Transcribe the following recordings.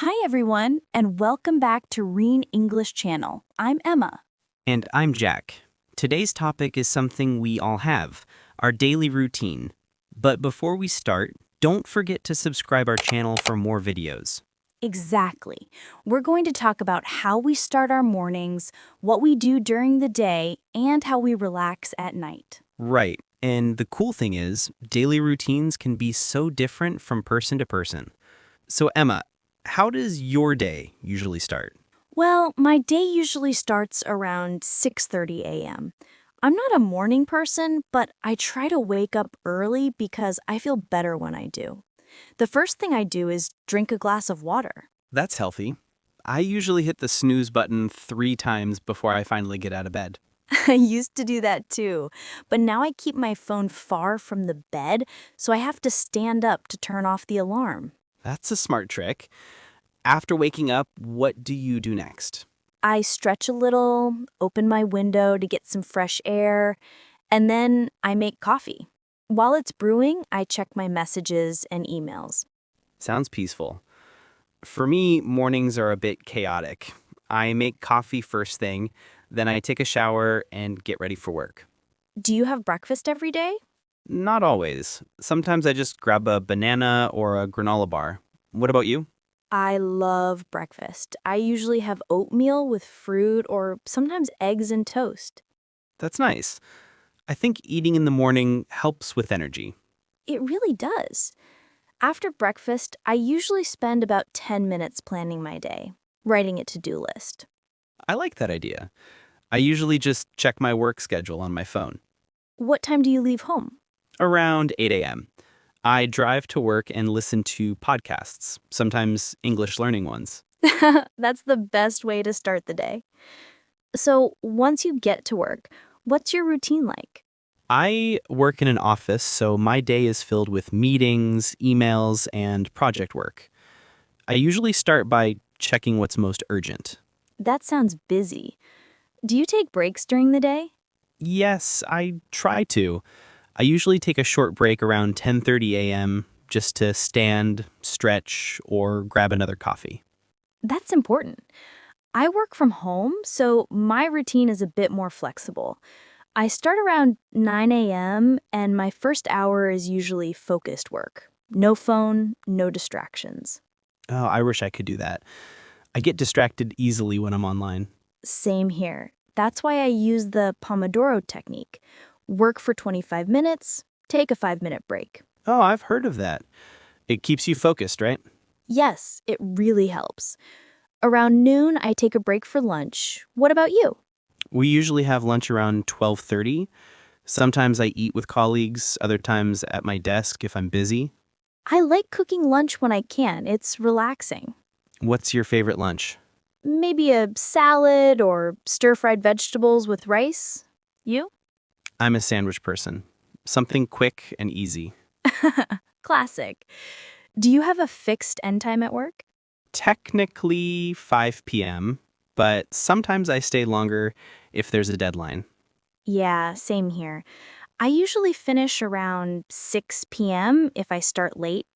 Hi, everyone, and welcome back to Reen English Channel. I'm Emma. And I'm Jack. Today's topic is something we all have, our daily routine. But before we start, don't forget to subscribe our channel for more videos. Exactly. We're going to talk about how we start our mornings, what we do during the day, and how we relax at night. Right. And the cool thing is, daily routines can be so different from person to person. So Emma, how does your day usually start? Well, my day usually starts around 6:30 a.m. I'm not a morning person, but I try to wake up early because I feel better when I do. The first thing I do is drink a glass of water. That's healthy. I usually hit the snooze button 3 times before I finally get out of bed. I used to do that too, but now I keep my phone far from the bed, so I have to stand up to turn off the alarm. That's a smart trick. After waking up, what do you do next? I stretch a little, open my window to get some fresh air, and then I make coffee. While it's brewing, I check my messages and emails. Sounds peaceful. For me, mornings are a bit chaotic. I make coffee first thing, then I take a shower and get ready for work. Do you have breakfast every day? Not always. Sometimes I just grab a banana or a granola bar. What about you? I love breakfast. I usually have oatmeal with fruit or sometimes eggs and toast. That's nice. I think eating in the morning helps with energy. It really does. After breakfast, I usually spend about 10 minutes planning my day, writing a to-do list. I like that idea. I usually just check my work schedule on my phone. What time do you leave home? Around 8 a.m. I drive to work and listen to podcasts, sometimes English learning ones. That's the best way to start the day. So, once you get to work, what's your routine like? I work in an office, so my day is filled with meetings, emails, and project work. I usually start by checking what's most urgent. That sounds busy. Do you take breaks during the day? Yes, I try to. I usually take a short break around 10:30 a.m. just to stand, stretch, or grab another coffee. That's important. I work from home, so my routine is a bit more flexible. I start around 9 a.m., and my first hour is usually focused work. No phone, no distractions. Oh, I wish I could do that. I get distracted easily when I'm online. Same here. That's why I use the Pomodoro technique. Work for 25 minutes, take a 5-minute break. Oh, I've heard of that. It keeps you focused, right? Yes, it really helps. Around noon, I take a break for lunch. What about you? We usually have lunch around 12:30. Sometimes I eat with colleagues, other times at my desk if I'm busy. I like cooking lunch when I can. It's relaxing. What's your favorite lunch? Maybe a salad or stir-fried vegetables with rice. You? I'm a sandwich person. Something quick and easy. Classic. Do you have a fixed end time at work? Technically 5 p.m., but sometimes I stay longer if there's a deadline. Yeah, same here. I usually finish around 6 p.m. if I start late.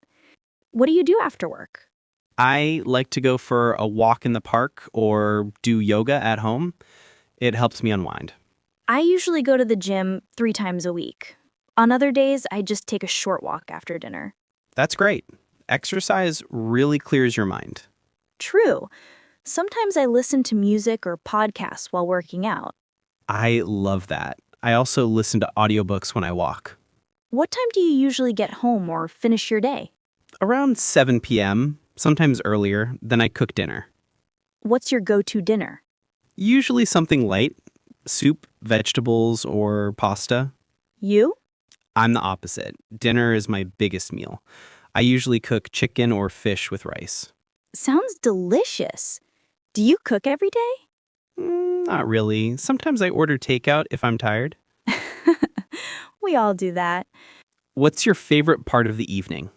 What do you do after work? I like to go for a walk in the park or do yoga at home. It helps me unwind. I usually go to the gym 3 times a week. On other days, I just take a short walk after dinner. That's great. Exercise really clears your mind. True. Sometimes I listen to music or podcasts while working out. I love that. I also listen to audiobooks when I walk. What time do you usually get home or finish your day? Around 7 p.m., sometimes earlier, then I cook dinner. What's your go-to dinner? Usually something light, soup, vegetables, or pasta. You? I'm the opposite. Dinner is my biggest meal. I usually cook chicken or fish with rice. Sounds delicious. Do you cook every day? Not really. Sometimes I order takeout if I'm tired. We all do that. What's your favorite part of the evening?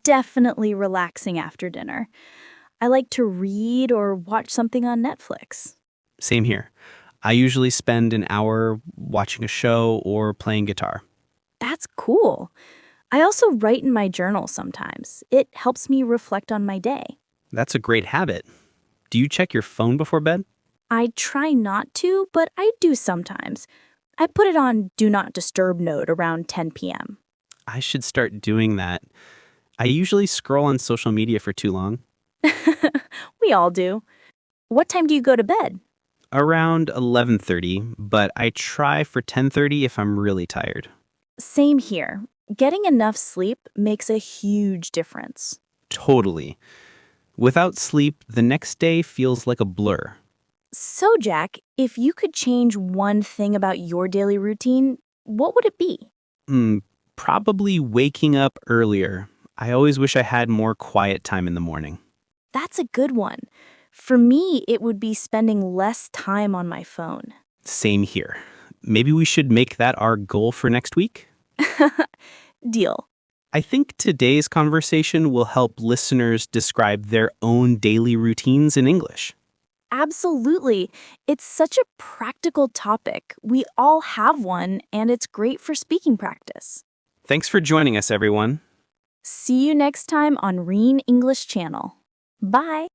Definitely relaxing after dinner. I like to read or watch something on Netflix. Same here. I usually spend an hour watching a show or playing guitar. That's cool. I also write in my journal sometimes. It helps me reflect on my day. That's a great habit. Do you check your phone before bed? I try not to, but I do sometimes. I put it on Do Not Disturb mode around 10 p.m. I should start doing that. I usually scroll on social media for too long. We all do. What time do you go to bed? Around 11:30, but I try for 10:30 if I'm really tired. Same here. Getting enough sleep makes a huge difference. Totally. Without sleep, the next day feels like a blur. So, Jack, if you could change one thing about your daily routine, what would it be? Hmm, probably waking up earlier. I always wish I had more quiet time in the morning. That's a good one. For me, it would be spending less time on my phone. Same here. Maybe we should make that our goal for next week? Deal. I think today's conversation will help listeners describe their own daily routines in English. Absolutely. It's such a practical topic. We all have one, and it's great for speaking practice. Thanks for joining us, everyone. See you next time on Reen English Channel. Bye.